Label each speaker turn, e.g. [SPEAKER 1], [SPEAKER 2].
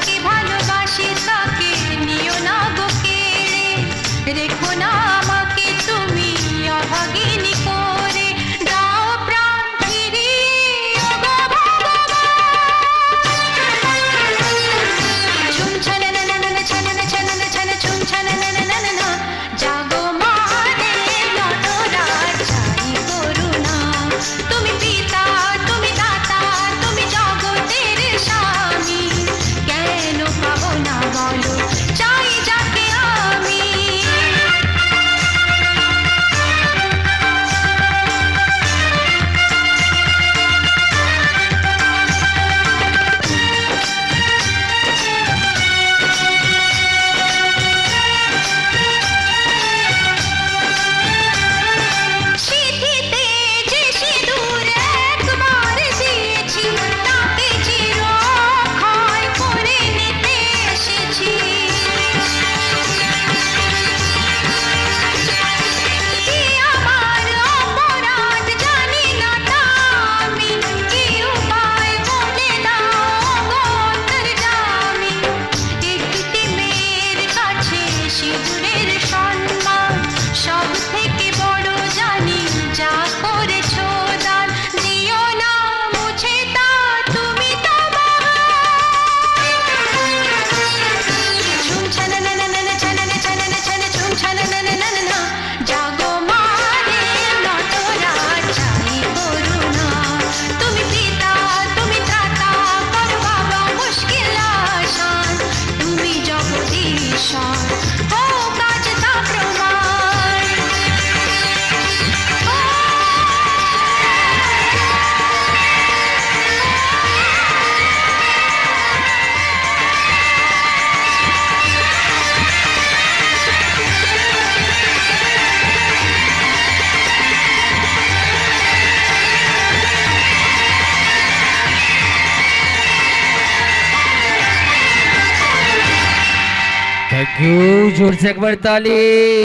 [SPEAKER 1] যাকে ভালোবাসি তাকে নিও না গো কেড়ে, রেখো না আমাকে তুমি অভাগিনী করে, দাও প্রাণ ফিরিয়ে ও গো ভগবান। ঝুম ছানা না না না ছানা না ছানা না ছানা ঝুম ছানা না না না না, জাগো মারে নটরাজ চাই করুণা, তুমি পিতা তুমি দাতা তুমি জগতের স্বামী, কেন পাবো না বলো চাই যাকে আমি। সিঁথিতে যে সিঁদুর একবার দিয়েছি, তাকে চিরক্ষয় করে নিতে এসেছি। কি আমার অপরাধ জানি না তা আমি, কি উপায় বলে দাও গো অন্তর্যামী। একটি মেয়ের কাছে সিঁদুরের সম্মান সব থেকে বড় জানি, যা করেছো দান দিও না মুছে তা তুমি তো ঝুম ছানা না না না ছানা না ছানা না ছানা ঝুম ছানা না না না না, জাগো মারে নটরাজ চাই করুণা, তুমি পিতা তুমি ত্রাতা করো বাবা মুশকিল আসান, তুমি জগদীশ্বর ও কাজ তা প্রমাণ।
[SPEAKER 2] थैंक यू, जोर से एक बार ताली।